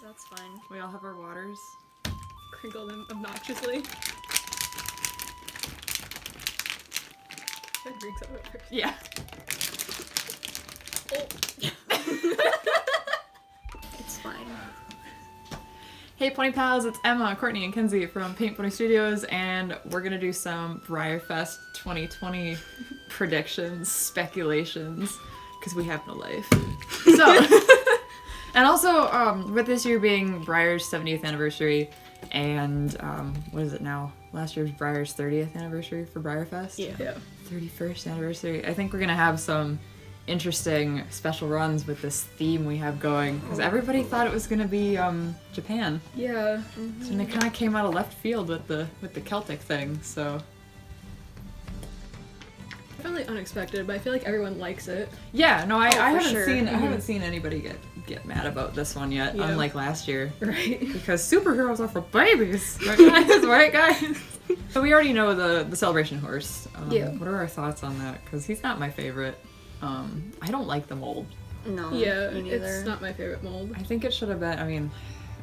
That's fine. We all have our waters. Crinkle them obnoxiously. That drinks out of it first. Yeah. It's fine. Hey Pony Pals, it's Emma, Courtney, and Kenzie from Paint Pony Studios, and we're gonna do some BreyerFest 2020 predictions, speculations, because we have no life. So, and also, with this year being Breyer's 70th anniversary, and what is it now? Last year's Breyer's 30th anniversary for BreyerFest? Yeah. 31st anniversary. I think we're gonna have some interesting special runs with this theme we have going, because everybody thought it was gonna be Japan. Yeah. So, and it kind of came out of left field with the Celtic thing. So Definitely unexpected, but I feel like everyone likes it. yeah, no, I haven't sure. seen I haven't seen anybody get mad about this one yet, Yeah. unlike last year. Right. Because superheroes are for babies, right guys? Right, guys? So we already know the celebration horse. Yeah. What are our thoughts on that? Because he's not my favorite. I don't like the mold. No. Yeah, Me neither. it's not my favorite mold. I think it should have been. I mean,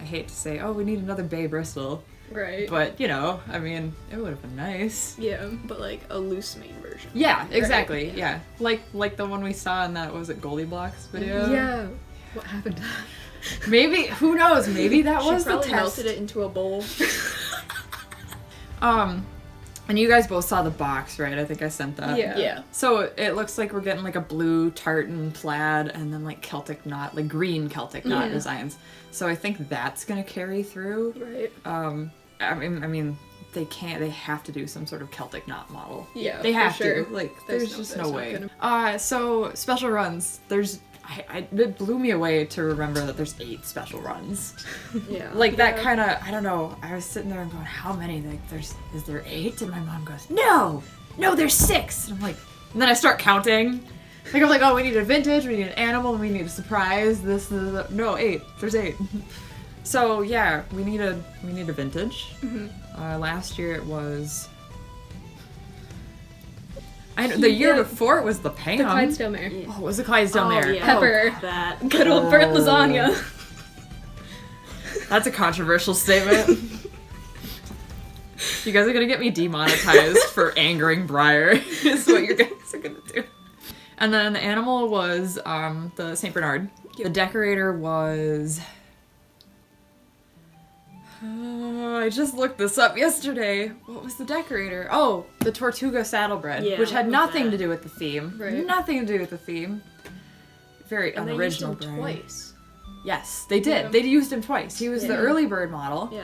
I hate to say, oh, we need another Bay Bristol, Right. but you know, I mean, it would have been nice. Yeah. But like a loose mane version. Yeah, exactly. Right. Yeah, like the one we saw in that, was it Goldie Blocks video? Yeah. What happened to that? Maybe, who knows? Maybe that was She the probably test. melted it into a bowl. And you guys both saw the box, right? I think I sent that. Yeah. So it looks like we're getting like a blue tartan plaid and then like Celtic knot, like green Celtic knot Yeah. designs. So I think that's gonna carry through. Right. I mean, they have to do some sort of Celtic knot model. Yeah. They for have sure. to. Like, There's there's just no- no there's way. not So special runs. It blew me away to remember that there's 8 special runs. Yeah. Like that Yeah. kind of, I don't know. I was sitting there and going, how many? Like, is there 8? And my mom goes, no, there's 6. And I'm like, and then I start counting. Like I'm like, oh, we need a vintage, we need an animal, we need a surprise. No, 8. There's 8. So yeah, we need a vintage. Mm-hmm. Last year it was. The year before it was the Pam. The Clydesdale mare. Yeah. Oh, it was the Clydesdale mare. Yeah. Pepper. That. Good old Bert lasagna. That's a controversial statement. You guys are gonna get me demonetized for angering Breyer, is what you guys are gonna do. And then the animal was the St. Bernard. The decorator was... I just looked this up yesterday. What was the decorator? Oh, the Tortuga Saddlebred, Yeah, which had what was nothing that? to do with the theme. Right. Nothing to do with the theme. Very And they used unoriginal. him Breyer. twice. Yes, they did. Yeah. They used him twice. He was the Yeah. early bird model. Yeah.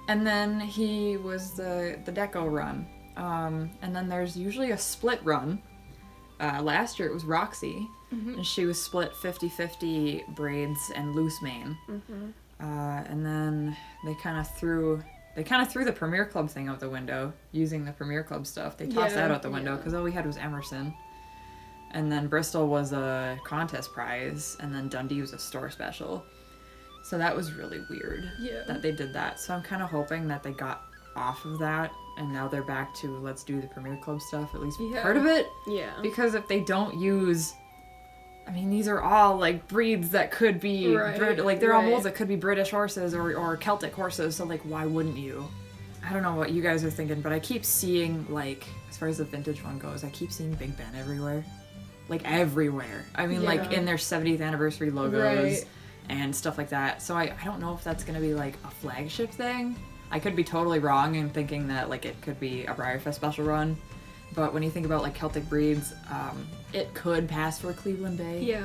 And then he was the deco run. And then there's usually a split run. Last year it was Roxy. And she was split 50-50 braids and loose mane. And then they kind of threw the Premier Club thing out the window, using the Premier Club stuff. They tossed Yeah. that out the window because all we had was Emerson. And then Bristol was a contest prize, and then Dundee was a store special. So that was really weird Yeah. that they did that. So I'm kind of hoping that they got off of that, and now they're back to let's do the Premier Club stuff, at least Yeah. part of it. Yeah. Because if they don't use... I mean, these are all, like, breeds that could be... Right, like, they're all right. molds that could be British horses or Celtic horses, so, like, why wouldn't you? I don't know what you guys are thinking, but I keep seeing, like, as far as the vintage one goes, I keep seeing Big Ben everywhere. Like, everywhere. I mean, like, Yeah. in their 70th anniversary logos Right. and stuff like that. So I don't know if that's going to be, like, a flagship thing. I could be totally wrong in thinking that, like, it could be a BreyerFest special run. But when you think about, like, Celtic breeds, it could pass for Cleveland Bay. Yeah.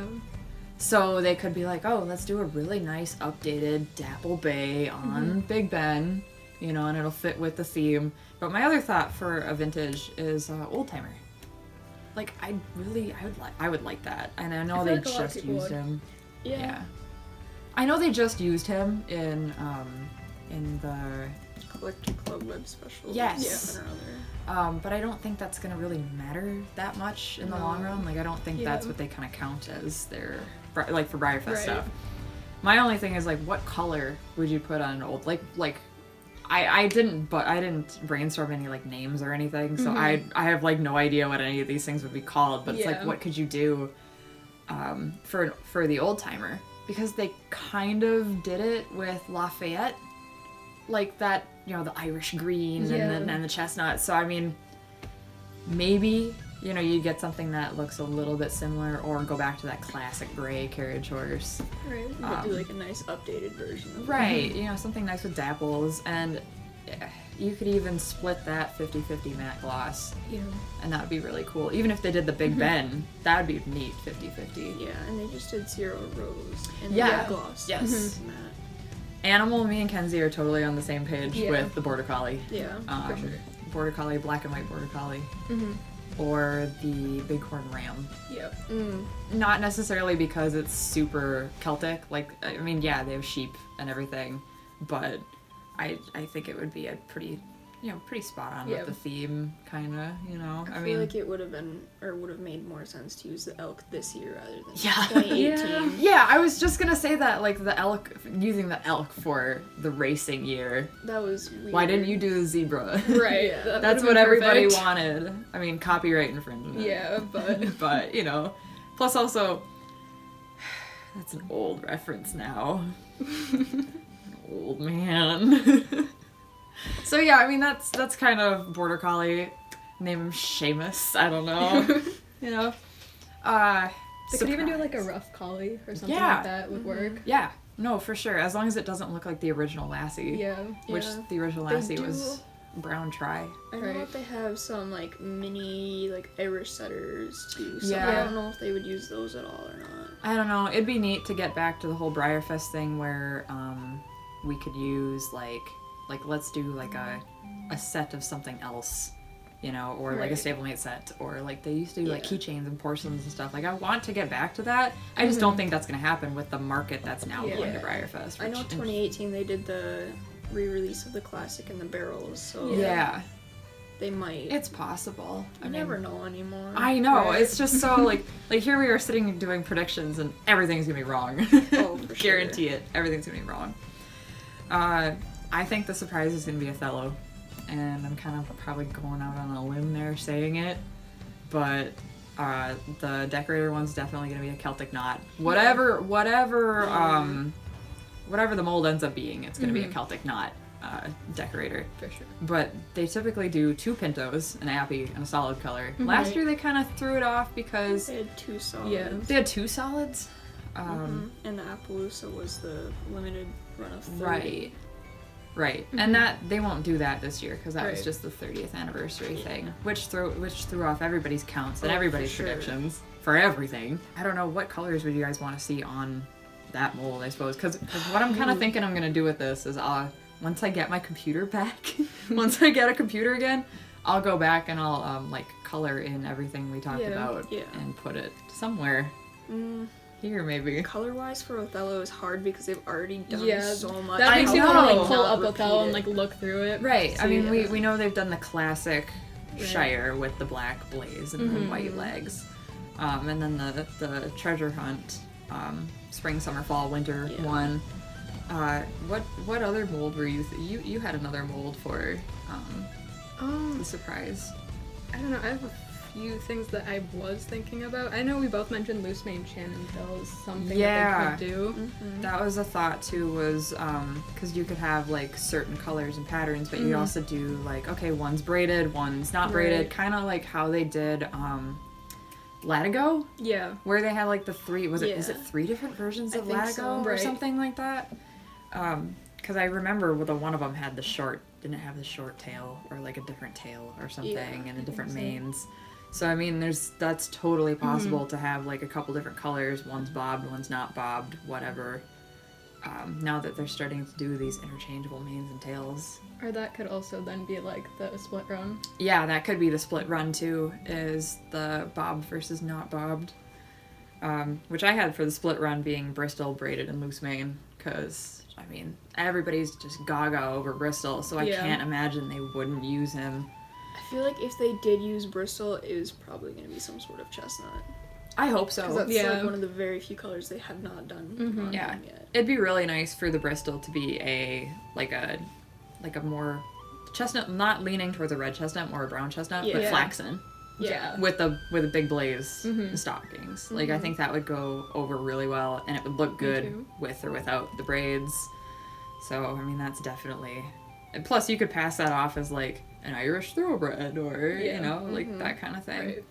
So they could be like, oh, let's do a really nice updated Dapple Bay on Big Ben, you know, and it'll fit with the theme. But my other thought for a vintage is Old Timer. Like, I would like that. And I know I they feel like a lot of just people used would. him. Yeah. Yeah. I know they just used him in the... Collector Club web special. Yes. Yeah. Or other. but I don't think that's gonna really matter that much in the No. long run. Like, I don't think Yeah. that's what they kind of count as their, like, for BreyerFest Right. stuff. My only thing is, like, what color would you put on an old, like, I didn't brainstorm any, like, names or anything, so I have, like, no idea what any of these things would be called, but it's like, Yeah. what could you do, for the old timer? because they kind of did it with Lafayette, like that, you know, the Irish green and the chestnut. So I mean, maybe, you know, you get something that looks a little bit similar, or go back to that classic gray carriage horse. Right. You could do like a nice updated version of it. Right, you know, something nice with dapples, and you could even split that 50-50 matte gloss, Yeah. and that would be really cool. Even if they did the Big Ben, that would be neat, 50-50. Yeah, and they just did Zero Rose and Yeah. Matte Gloss. Yes. Matte. Animal, me and Kenzie are totally on the same page Yeah. with the Border Collie. Yeah. For sure. Border Collie, black and white Border Collie, Mm-hmm. or the Bighorn Ram. Yep. Not necessarily because it's super Celtic. Like, I mean, yeah, they have sheep and everything, but I think it would be a pretty, you know, pretty spot on Yeah. with the theme, kind of, you know. I feel like it would have been, or would have made more sense to use the elk this year rather than Yeah. 2018. Yeah, I was just gonna say that, like, the elk, using the elk for the racing year. That was weird. Why didn't you do the zebra? Right. Yeah. that That's would've what been everybody perfect. wanted. I mean, copyright infringement. Yeah, but But, you know, plus also, that's an old reference now. Old man. So yeah, I mean, that's kind of Border Collie. Name him Seamus. I don't know. You know? they could even do like a rough collie or something Yeah. like that would work. Yeah, no, for sure. As long as it doesn't look like the original Lassie. Yeah. Which Yeah. the original They Lassie do- was brown tri. I know Right. that they have some like mini like Irish setters too. So Yeah. I don't know if they would use those at all or not. I don't know. It'd be neat to get back to the whole BreyerFest thing where we could use like let's do like a set of something else, you know, or like a Right. stablemate set, or like they used to do like Yeah. keychains and porcelains and stuff. Like I want to get back to that. I just don't think that's gonna happen with the market that's now Yeah. going to BreyerFest. I know which- 2018 they did the re-release of the classic and the barrels, so Yeah, they might. it's possible. You never know anymore. I know. Right. It's just so like here we are sitting doing predictions and everything's gonna be wrong. Oh, for sure. Guarantee it. Everything's gonna be wrong. I think the surprise is gonna be Othello, and I'm kind of probably going out on a limb there saying it, but the decorator one's definitely gonna be a Celtic knot. Whatever the mold ends up being, it's gonna be a Celtic knot decorator. For sure. But they typically do 2 pintos, an appy, and a solid color. Last Right. year they kind of threw it off because They had 2 solids. Yeah. they had 2 solids. And the Appaloosa was the limited run of 30. Right. Right. And that they won't do that this year because that was Right. just the 30th anniversary thing, which threw off everybody's counts and Oh, for everybody's sure. predictions for everything. I don't know what colors would you guys want to see on that mold, I suppose, because what I'm kind of thinking I'm gonna do with this is once I get my computer back, once I get a computer again, I'll go back and I'll like color in everything we talked Yeah. about Yeah. and put it somewhere here maybe. Color-wise for Othello is hard because they've already done Yeah, so much. That I makes you know. want to like pull Not up Othello and repeat like look through it. Right. I See mean, it. we know they've done the classic Right. Shire with the black blaze and the white legs, and then the treasure hunt, spring, summer, fall, winter Yeah. one. What other mold were you? You had another mold for the surprise. I don't know. I have a few things that I was thinking about. I know we both mentioned loose mane Shannonville as something Yeah. that they could do. That was a thought too. Was because you could have like certain colors and patterns, but you also do like one's braided, one's not braided, Right. kind of like how they did Latigo. Yeah. Where they had like the 3 is it Yeah. 3 different versions I of think Latigo so. or Right. something like that? Because I remember one of them had the didn't have the short tail or like a different tail or something Yeah, and a different so. manes. So I mean, that's totally possible to have like a couple different colors. One's bobbed, one's not bobbed, whatever. Now that they're starting to do these interchangeable manes and tails. Or that could also then be like the split run. Yeah, that could be the split run too, is the bobbed versus not bobbed. Which I had for the split run being Bristol, braided, and loose mane, because, I mean, everybody's just gaga over Bristol, so I Yeah. can't imagine they wouldn't use him. I feel like if they did use Bristol, it was probably going to be some sort of chestnut. I hope Because so. that's Yeah. like one of the very few colors they have not done on Yeah. him yet. It'd be really nice for the Bristol to be a more chestnut, not leaning towards a red chestnut, more a brown chestnut, but Yeah. flaxen. Yeah. with a big blaze stockings. Like I think that would go over really well, and it would look good too. with or without the braids. So I mean that's definitely. And plus, you could pass that off as like an Irish thoroughbred, or you know, like that kind of thing. Right.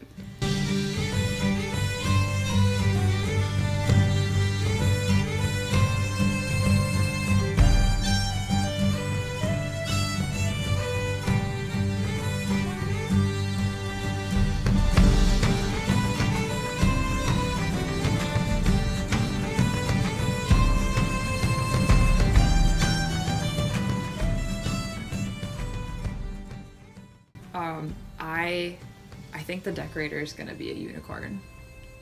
I think the decorator is gonna be a unicorn,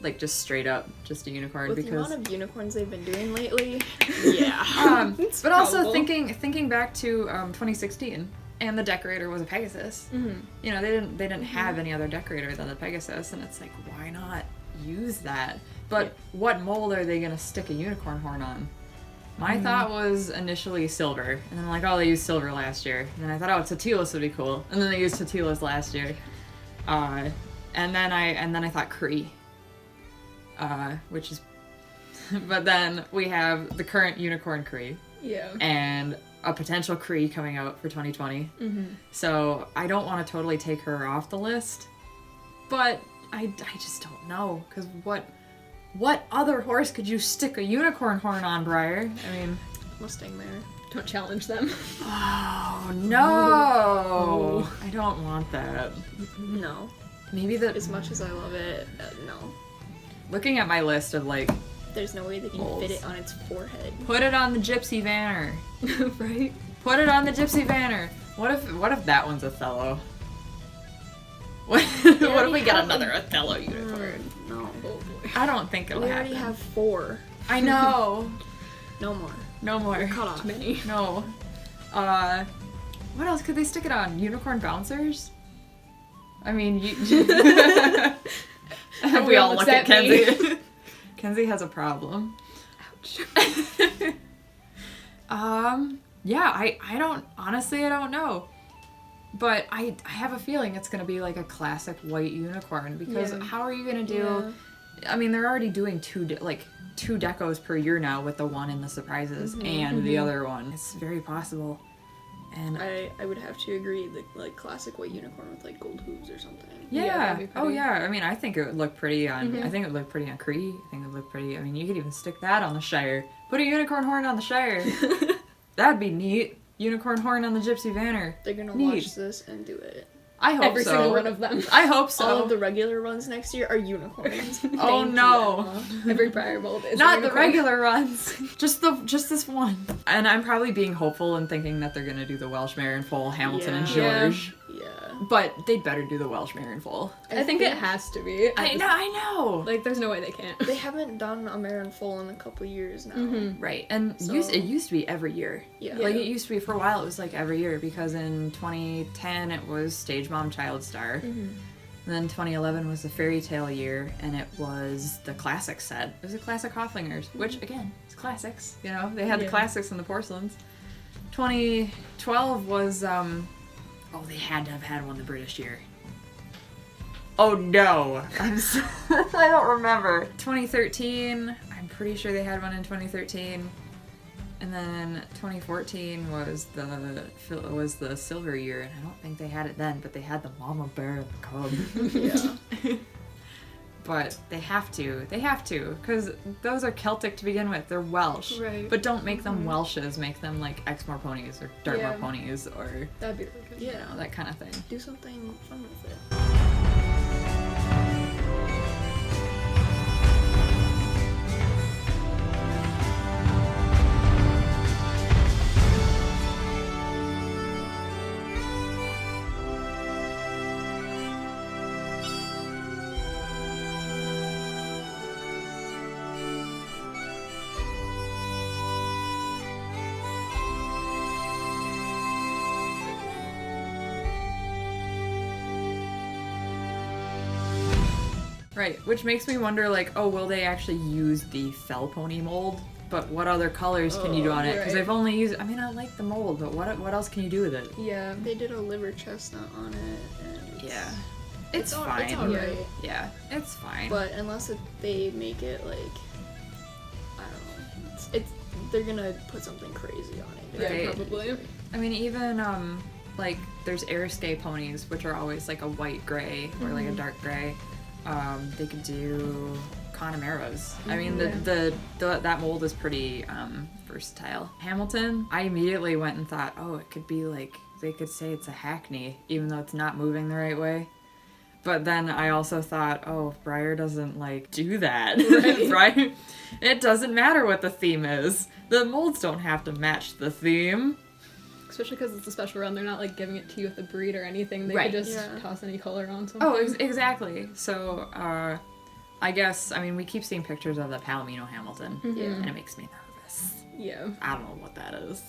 like just straight up, just a unicorn With because. the amount of unicorns they've been doing lately, yeah. But also probable. thinking back to 2016, and the decorator was a Pegasus. You know, they didn't have any other decorator than the Pegasus, and it's like, why not use that? But what mold are they gonna stick a unicorn horn on? My thought was initially silver, and then I'm like, oh, they used silver last year, and then I thought, oh, Totilas would be cool, and then they used Totilas last year, and then I thought Cree, which is, but then we have the current unicorn Cree, Yeah. and a potential Cree coming out for 2020. So I don't want to totally take her off the list, but I just don't know, because what other horse could you stick a unicorn horn on, Breyer? I mean, Mustang mare. Don't challenge them. oh no, I don't want that. No. Maybe that. As much as I love it, no. Looking at my list of like, There's no way they can Moles. fit it on its forehead. put it on the Gypsy Vanner. Right? Put it on the Gypsy Vanner. What if that one's Othello? What if we get another Othello unicorn? No. Oh boy. I don't think it'll We happen. already have 4. I know. No more. No more. Cut off. Many. No. What else could they stick it on? Unicorn bouncers? I mean, we all Everyone look looks at at me. Kenzie. Kenzie has a problem. Ouch. Yeah, I don't know. But I have a feeling it's going to be like a classic white unicorn, because Yeah. how are you going to do... I mean, they're already doing two decos per year now, with the one in the surprises and the other one. It's very possible. And I would have to agree, the like classic white unicorn with like gold hooves or something. Yeah, that'd be oh pretty. yeah. I mean, I think it would look pretty on. I think it would look pretty on Cree. I think it would look pretty. I mean, you could even stick that on the Shire. Put a unicorn horn on the Shire. That'd be neat. Unicorn horn on the Gypsy Vanner. They're gonna Neat. watch this and do it. I hope Every so. single one of them. I hope so. All of the regular runs next year are unicorns. Oh, Thank no. you, Emma. Every Breyer mold is a Not the unicorn. regular runs. just this one. And I'm probably being hopeful and thinking that they're gonna do the Welsh Mare in full, Hamilton and Yeah. George. Yeah. But they'd better do the Welsh Mare in full. I think it has to be. I know. Like, there's no way they can't. They haven't done a mare in full in a couple years now. Right, and So- it used to be every year. Yeah. Like, it used to be, for a while, it was like every year, because in 2010 it was Stage Mom Child Star. And then 2011 was the Fairy Tale year, and it was the classic set. It was the classic Hoflingers, which, again, it's classics, you know? They had the Yeah. classics and the porcelains. 2012 was, they had to have had one the British year. Oh no! I don't remember. 2013, I'm pretty sure they had one in 2013. And then 2014 was the silver year, and I don't think they had it then, but they had the mama bear and the cub. Yeah. But they have to, because those are Celtic to begin with. They're Welsh. Right. But don't make them Welshes, make them like Exmoor ponies or Dartmoor Yeah. ponies or, That'd be really good. you know, that kind of thing. Do something fun with it. Right, which makes me wonder, like, will they actually use the fell pony mold? But what other colors can you do on it? Because right. they've only used, I mean, I like the mold, but what else can you do with it? Yeah. They did a liver chestnut on it, and Yeah. It's fine. It's alright. Yeah, it's fine. But unless they make it like, I don't know, it's they're gonna put something crazy on it. Right. Yeah, probably. I mean, even like there's Airskate ponies, which are always like a white gray or like a dark gray. They could do Conameras. I mean, the that mold is pretty versatile. Hamilton, I immediately went and thought, oh, it could be like they could say it's a Hackney, even though it's not moving the right way. But then I also thought, oh, Breyer doesn't like do that. Breyer, it doesn't matter what the theme is. The molds don't have to match the theme. Especially because it's a special run, they're not like giving it to you with a breed or anything. They Right. could just Yeah. toss any color on something. Oh, exactly. So, I guess, I mean, we keep seeing pictures of the Palomino Hamilton, and it makes me nervous. Yeah. I don't know what that is.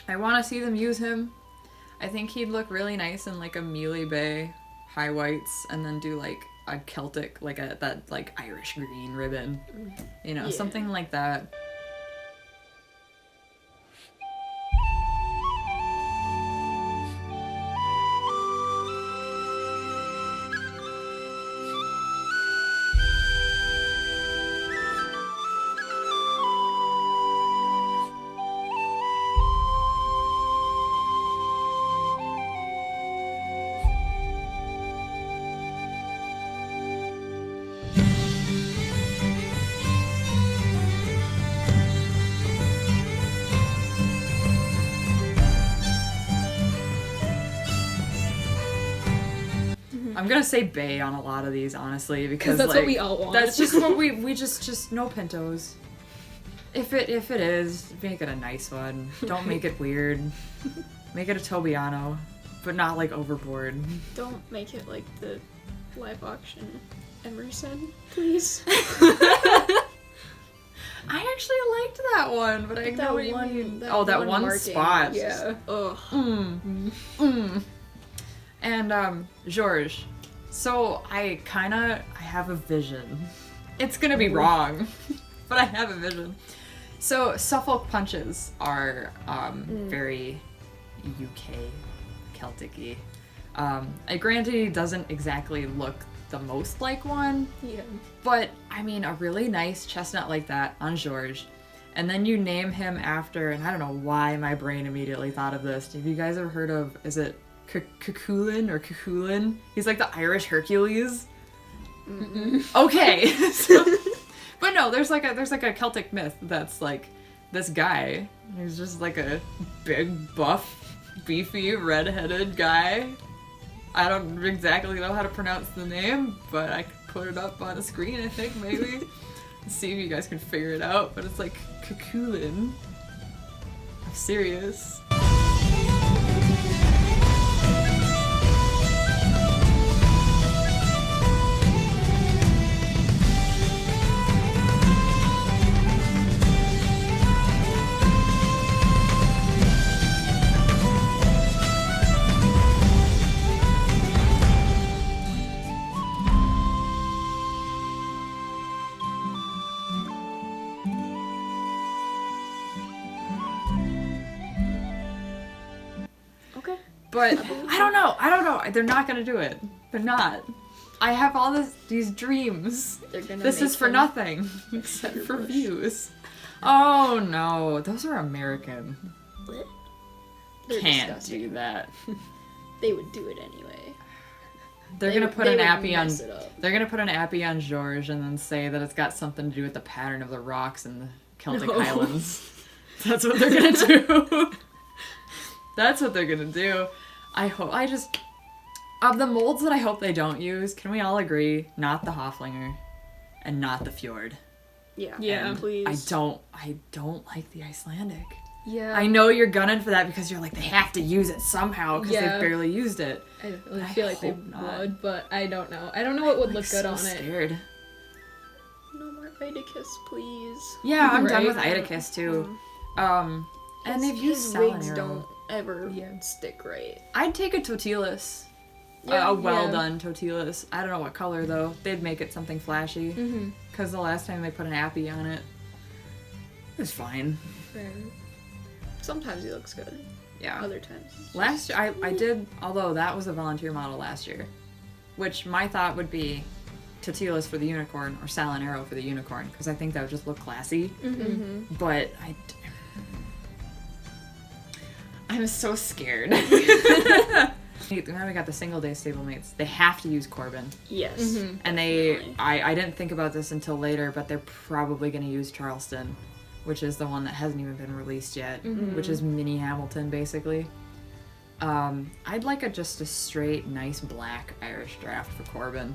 I want to see them use him. I think he'd look really nice in like a Mealy Bay high whites, and then do like a Celtic, like that like Irish green ribbon, you know, Yeah. something like that. I'm gonna say bay on a lot of these, honestly, because that's like, what we all want. That's just what we just no pintos. If it is, make it a nice one. Don't make it weird. Make it a Tobiano, but not like overboard. Don't make it like the live auction Emerson, please. I actually liked that one, but I That know what you one- mean. that Oh, that one one marking. spot. Yeah. Ugh. And Georges. So I have a vision. It's gonna be wrong, but I have a vision. So Suffolk punches are very UK Celtic-y. Granted, he doesn't exactly look the most like one, Yeah. but I mean, a really nice chestnut like that on Georges. And then you name him after, and I don't know why my brain immediately thought of this. Have you guys ever heard of, is it Cuchulainn or Cuchulainn? He's like the Irish Hercules. Okay. But no, there's like a Celtic myth that's like this guy. He's just like a big, buff, beefy, red-headed guy. I don't exactly know how to pronounce the name, but I could put it up on a screen, I think, maybe. See if you guys can figure it out, but it's like Cuchulainn. I'm serious. Okay. But I don't know. They're not gonna do it. They're not. I have all these dreams. They're gonna This make is for him nothing except for Bush. views. Oh no, those are American. What? They're Can't disgusting. do that. They would do it anyway. They're They gonna would- put they an would appy on. mess it up. They're gonna put an appy on Georges and then say that it's got something to do with the pattern of the rocks in the Celtic No. Highlands. That's what they're gonna do. That's what they're gonna do. I just of the molds that I hope they don't use. Can we all agree? Not the Hoflinger, and not the Fjord. Yeah. Yeah. And Please. I don't like the Icelandic. Yeah. I know you're gunning for that because you're like, they have to use it somehow because Yeah. they barely used it. I don't really I feel like they hope not. would, but I don't know. I don't know what would I'm look good so on it. scared. No more Viticus, please. Yeah, I'm done Right. with Idicus too. And they've His used wigs Salinero. don't ever Yeah. stick right. I'd take a Totilas. Yeah, A well yeah. done Totilas. I don't know what color though. They'd make it something flashy. Mm-hmm. Because the last time they put an appy on it, it was fine. Right. Sometimes he looks good. Yeah. Other times. Last year, I did, although that was a volunteer model last year, which my thought would be Tatilas for the unicorn or Salinero for the unicorn, because I think that would just look classy. Mm-hmm. But I'm so scared. Now we got the single day stablemates. They have to use Corbin. Yes. Mm-hmm. And Definitely. I didn't think about this until later, but they're probably going to use Charleston, which is the one that hasn't even been released yet, which is mini Hamilton, basically. I'd like just a straight, nice black Irish draft for Corbin.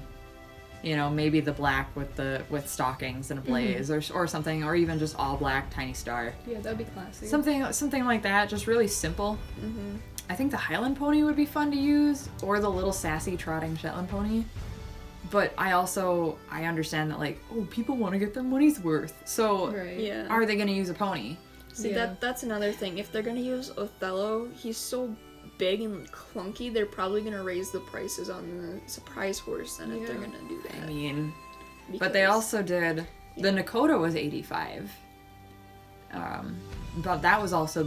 You know, maybe the black with stockings and a blaze, or something, or even just all black tiny star. Yeah, that'd be classy. Something like that, just really simple. Mm-hmm. I think the Highland pony would be fun to use, or the little sassy trotting Shetland pony. But I understand that, like, oh, people want to get their money's worth. So Right. Yeah. are they going to use a pony? See, Yeah. that's another thing. If they're gonna use Othello, he's so big and clunky, they're probably gonna raise the prices on the surprise horse then if they're Yeah. gonna do that. I mean, but they also did, the Nakota was 85. But that was also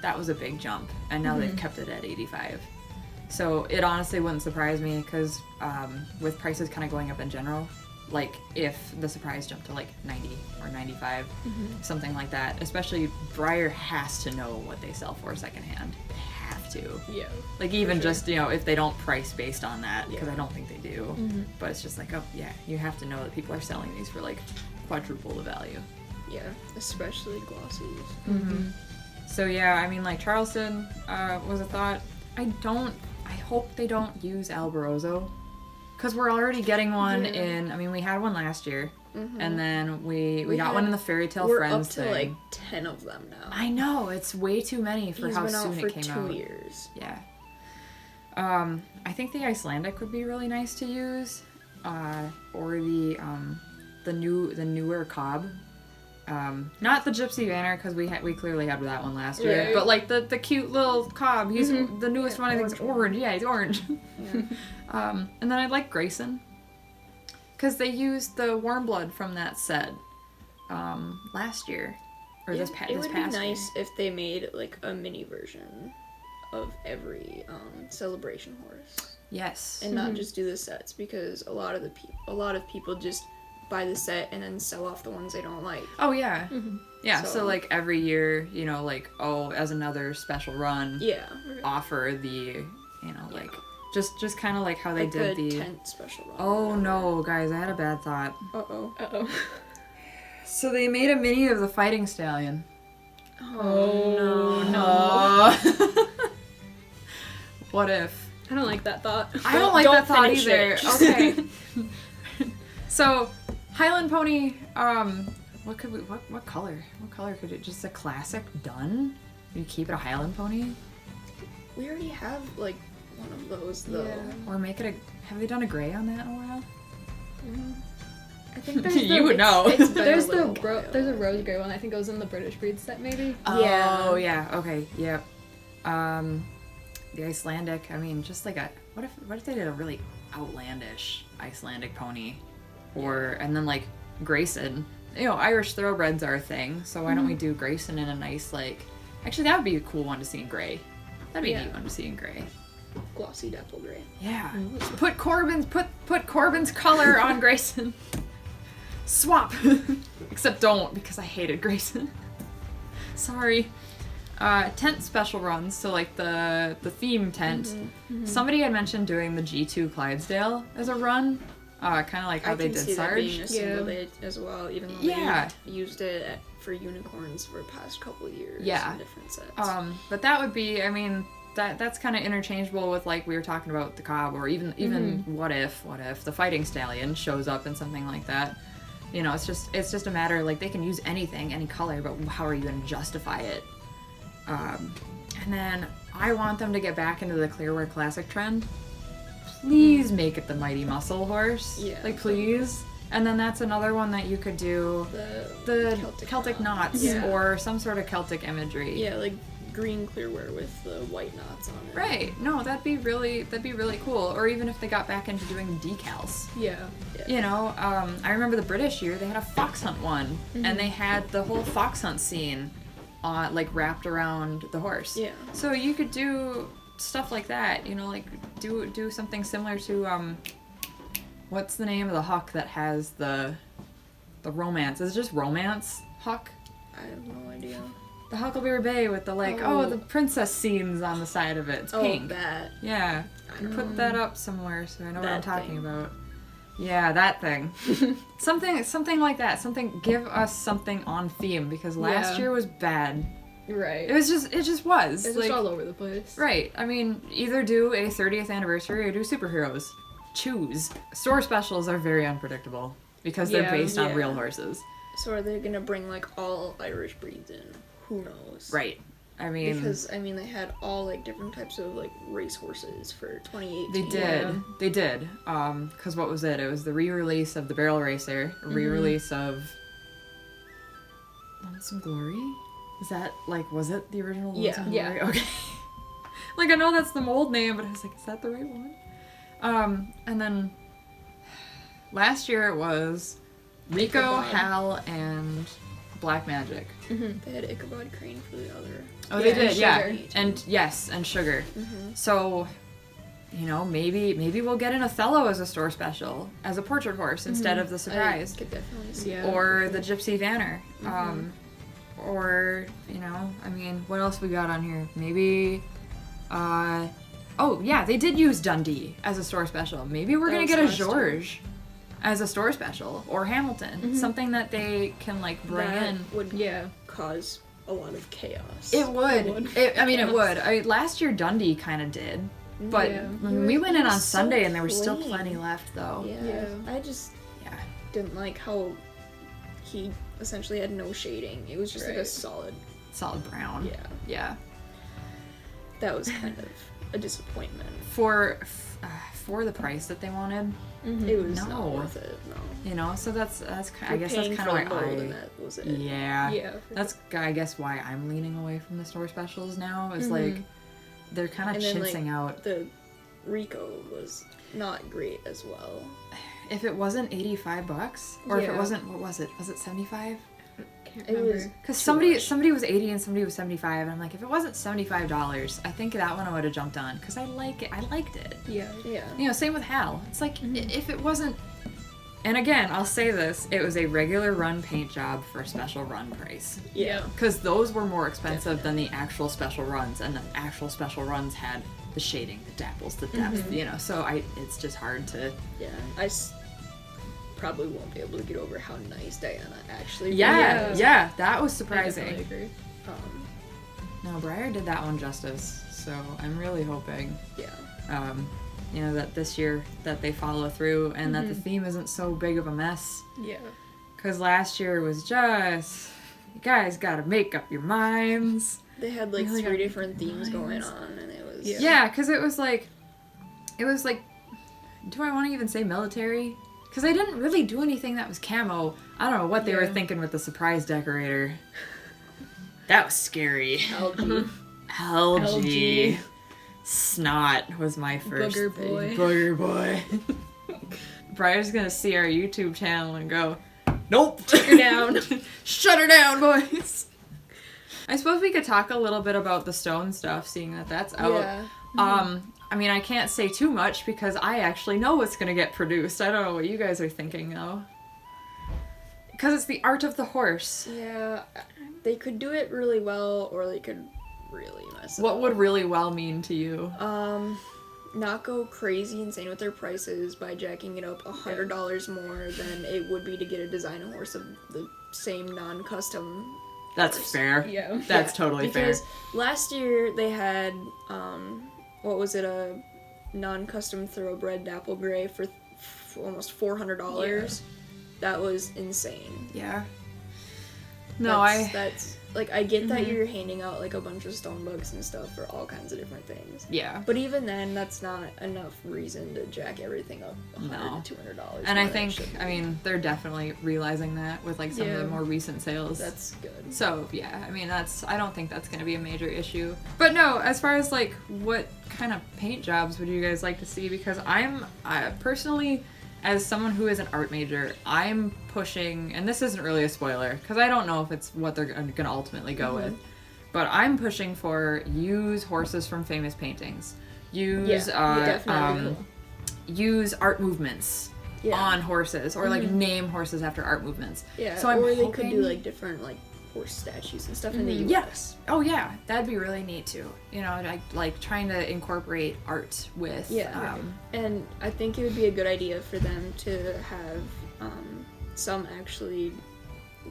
that was a big jump, and now they've kept it at 85. So it honestly wouldn't surprise me, because with prices kind of going up in general, like if the surprise jumped to like 90 or 95, something like that, especially Breyer has to know what they sell for secondhand. They have to. Yeah. Like even sure. just, you know, if they don't price based on that, because Yeah. I don't think they do. But it's just like, oh yeah, you have to know that people are selling these for like quadruple the value. Yeah, especially glossies. So yeah, I mean, like Charleston was a thought. I hope they don't use Alborozo, because we're already getting one in. I mean, we had one last year, and then we got one in the Fairy Tale We're Friends up to thing. like 10 of them now. I know, it's way too many for He's how been out soon for it came 2 out. years. Yeah. I think the Icelandic would be really nice to use, or the newer Cobb. Not the Gypsy Banner, because we clearly had that one last year. Right. But like the cute little Cobb, he's the newest one. I think is orange. Yeah, he's orange. Yeah. And then I'd like Grayson, because they used the Warmblood from that set last year, or this past It would be year. nice if they made like a mini version of every celebration horse, Yes. and not just do the sets, because a lot of people just buy the set and then sell off the ones they don't like. Oh yeah. Yeah. So So- like every year, you know, like as another special run, Yeah. offer the, like just kind of like how they Like did the the. tent special run. Oh no, guys! I had a bad thought. Uh-oh. Uh-oh. So they made a mini of the Fighting Stallion. Oh, No. What if? I don't like that thought. I don't like that thought finish either. it. Okay. So Highland Pony. What color? What color could it? Just a classic dun? You keep it a Highland Pony, We already have like one of those though. Yeah. or make it a? Have they done a gray on that in a while? I think there's You would know. It's been There's a little the while. there's a rose gray one. I think it was in the British breed set maybe. Yeah. Oh yeah. Okay. Yep. The Icelandic. I mean, just like what if they did a really outlandish Icelandic pony, and then like Grayson. You know, Irish thoroughbreds are a thing, so why don't we do Grayson in a nice like? Actually, that would be a cool one to see in gray. That'd be a neat one to see in gray. Glossy dapple gray. Yeah. Put Corbin's color on Grayson. Swap. Except don't, because I hated Grayson. Sorry. Tent special runs, so like the theme tent. Somebody had mentioned doing the G2 Clydesdale as a run. Kind of like how I they can did see that being Sarge. a single day as well, even though Yeah. they used it for unicorns for the past couple of years Yeah. in different sets. But that would be, I mean, that's kind of interchangeable with like we were talking about the Cobb, or even what if the Fighting Stallion shows up in something like that. You know, it's just a matter like they can use anything, any color, but how are you going to justify it? And then I want them to get back into the Clearwear Classic trend. Please make it the Mighty Muscle Horse. Yeah. Like, please. And then that's another one that you could do the Celtic knots, Yeah. or some sort of Celtic imagery. Yeah, like green clearwear with the white knots on it. Right. No, that'd be really cool. Or even if they got back into doing decals. Yeah. You know, I remember the British year, they had a fox hunt one, and they had the whole fox hunt scene on like wrapped around the horse. Yeah. So you could do stuff like that, you know, like do something similar to what's the name of the huck that has the romance? Is it just romance huck? I have no idea. The Huckleberry Bay with the like the princess scenes on the side of it. It's pink. That. Yeah. I don't Put know. that up somewhere so I know what I'm That talking thing. about. Yeah, that thing. something like that. Give us something on theme because last Yeah. year was bad. Right. It just was. It's like, just all over the place. right. I mean, either do a 30th anniversary or do superheroes. Choose. Store specials are very unpredictable because they're Yeah, based on yeah. real horses. So are they gonna bring like all Irish breeds in? Who knows? Right. I mean, Because I mean they had all like different types of like race horses for 2018. they did. Yeah. They did. Because what was it? It was the re-release of the Barrel Racer, a re-release of Lonesome Glory. Is that like was it the original Lonesome Yeah. Glory? Okay. Like I know that's the mold name, but I was like, is that the right one? And then last year it was Rico, Ichabod. Hal, and Black Magic. They had Ichabod Crane for the other. Oh, they Yeah, did, and yeah. Sugar. And yes, and Sugar. Mm-hmm. So, you know, maybe we'll get an Othello as a store special, as a portrait horse instead of the surprise, I could definitely see. Yeah. that. or the Gypsy Vanner, or you know, I mean, what else we got on here? Maybe, oh yeah, they did use Dundee as a store special. Maybe we're That gonna was get a last year. George as a store special, or Hamilton, something that they can like bring that in. would Yeah. cause a lot of chaos. It would. would. I mean, it Yes. would. Last year Dundee kind of did, but Yeah. when we went in He on was so Sunday and there was still plain. plenty left, though. Yeah. Yeah. I just Yeah. didn't like how he essentially had no shading. It was just like a Right. solid. Solid brown. Yeah. Yeah. That was kind of a disappointment. For the price that they wanted, It was No. not worth it. No. you know. So that's I You're guess that's paying kind for of a why mold and that was it. Yeah. Yeah. That's I guess why I'm leaning away from the store specials now. Is like they're kind of And then, chinsing like, out. The Rico was not great as well. If it wasn't $85, or if it Yeah. wasn't, what was it? Was it 75? Can't It remember. was Because too much. somebody was 80 and somebody was 75, and I'm like, if it wasn't $75, I think that one I would have jumped on because I like it. I liked it. Yeah. Yeah. You know, same with Hal. It's like if it wasn't. And again, I'll say this: it was a regular run paint job for a special run price. Yeah. Because those were more expensive than the actual special runs, and the actual special runs had the shading, the dapples, the depth. You know, so it's just hard to. Yeah. Probably won't be able to get over how nice Diana actually Yeah, was. yeah, that was I surprising. definitely agree. No, Breyer did that one justice, so I'm really hoping, Yeah. you know, that this year that they follow through and that the theme isn't so big of a mess. Yeah. Because last year was just, you guys gotta make up your minds. They had like Really 3 got different themes going on, and it was. Yeah. Yeah, because it was like, do I want to even say military? Because they didn't really do anything that was camo. I don't know what they were Yeah. thinking with the surprise decorator. That was scary. Algae. Algae. Snot was my first Booger thing. boy. Booger boy. Briar's gonna see our YouTube channel and go, nope. Shut her down. Shut her down, boys. I suppose we could talk a little bit about the stone stuff, seeing that that's out. Yeah. I mean, I can't say too much because I actually know what's gonna get produced. I don't know what you guys are thinking though. Because it's the art of the horse. Yeah. They could do it really well, or they could really mess it What up. would really well mean to you? Not go crazy insane with their prices by jacking it up $100 more than it would be to get a designer horse of the same non-custom. That's horse. fair. Yeah. That's Yeah, totally fair. because last year they had what was it, a non-custom thoroughbred dapple gray for almost $400. That was insane. Yeah. No, That's like, I get that you're handing out like a bunch of stone bugs and stuff for all kinds of different things. Yeah. But even then, that's not enough reason to jack everything up $100 No. to $200. And I more than it think, should be. I mean, they're definitely realizing that with like some of the Yeah. more recent sales. That's good. So yeah, I mean I don't think that's gonna be a major issue. But no, as far as like what kind of paint jobs would you guys like to see? Because I personally as someone who is an art major, I'm pushing, and this isn't really a spoiler because I don't know if it's what they're going to ultimately go with, but I'm pushing for use horses from famous paintings, use use art movements on horses, or like name horses after art movements. Yeah, so I'm or they hoping... could do like different like horse statues and stuff in the U.S. Oh yeah, that'd be really neat too. You know, like trying to incorporate art with. And I think it would be a good idea for them to have some actually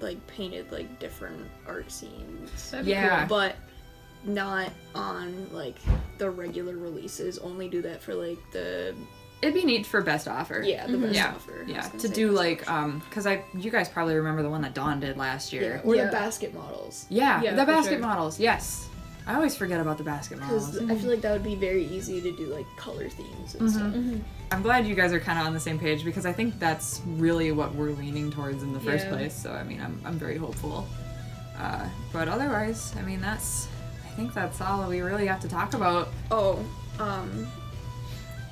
like painted like different art scenes. That'd be cool. But not on like the regular releases. Only do that for like the. It'd be neat for best offer. Yeah, the best offer. Yeah, to do like because you guys probably remember the one that Dawn did last year. Or the basket models. Yeah, the basket models. Yes, I always forget about the basket models. Because I feel like that would be very easy to do like color themes and stuff. I'm glad you guys are kind of on the same page because I think that's really what we're leaning towards in the first place. So I mean, I'm very hopeful. But otherwise, I mean, I think that's all we really have to talk about.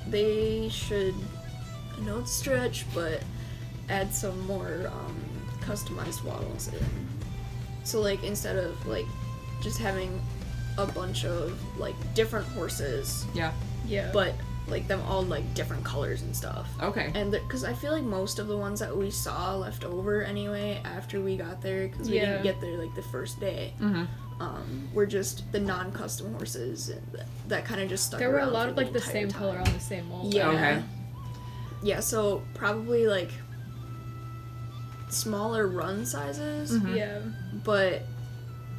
They should, I know it's a stretch, but add some more customized waddles in. So like instead of like just having a bunch of like different horses, but like them all like different colors and stuff. Okay. And because I feel like most of the ones that we saw left over anyway after we got there, because we didn't get there like the first day. Were just the non-custom horses that kind of just stuck around. There were a lot of like the entire same time. color on the same mold. Yeah. Okay. Yeah, so probably like smaller run sizes. Yeah. But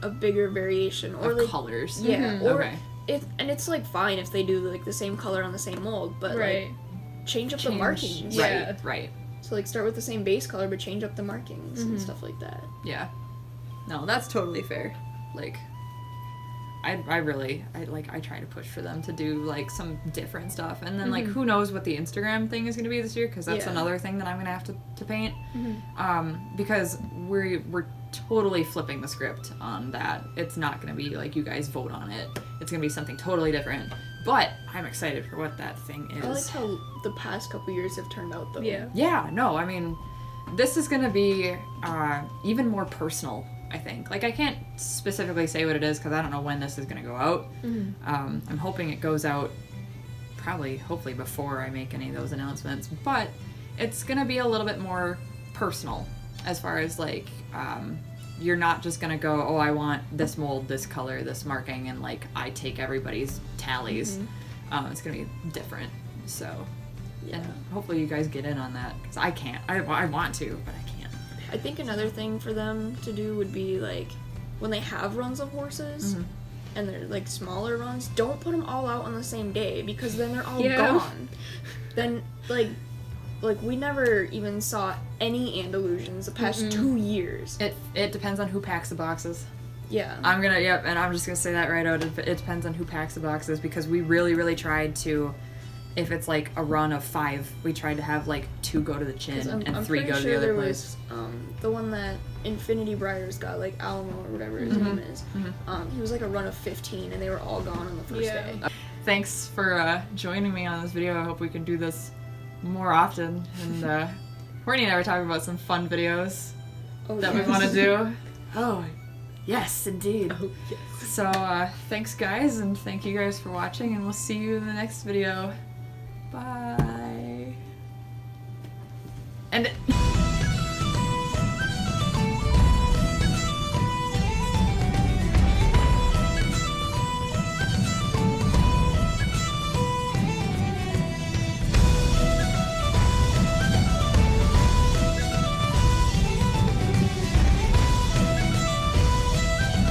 a bigger variation or of like colors. Yeah. Or Okay. and it's like fine if they do like the same color on the same mold, but like change up the markings. Right. So like start with the same base color but change up the markings and stuff like that. Yeah. No, that's totally fair. Like, I try to push for them to do like some different stuff, and then like who knows what the Instagram thing is going to be this year, because that's another thing that I'm going to have to paint, because we're totally flipping the script on that. It's not going to be like you guys vote on it. It's going to be something totally different. But I'm excited for what that thing is. I like how the past couple years have turned out though. Yeah. No, I mean, this is going to be even more personal. I think. Like, I can't specifically say what it is because I don't know when this is going to go out. I'm hoping it goes out hopefully before I make any of those announcements, but it's going to be a little bit more personal as far as like you're not just going to go, oh, I want this mold, this color, this marking, and like I take everybody's tallies. It's going to be different. So and hopefully you guys get in on that because I can't. I want to, but I can't. I think another thing for them to do would be like when they have runs of horses and they're like smaller runs, don't put them all out on the same day because then they're all gone. Then like we never even saw any Andalusians the past 2 years. It depends on who packs the boxes. Yeah. I'm just gonna say that right out. It depends on who packs the boxes because we really tried to. If it's like a run of 5, we tried to have like 2 go to the chin and 3 go to the other place. The one that Infinity Breyer's got, like Alamo or whatever his name is. He was like a run of 15 and they were all gone on the first day. Thanks for joining me on this video. I hope we can do this more often. And Courtney and I were talking about some fun videos that we want to do. Oh, yes, indeed. Oh, yes. So thanks guys, and thank you guys for watching, and we'll see you in the next video. Bye.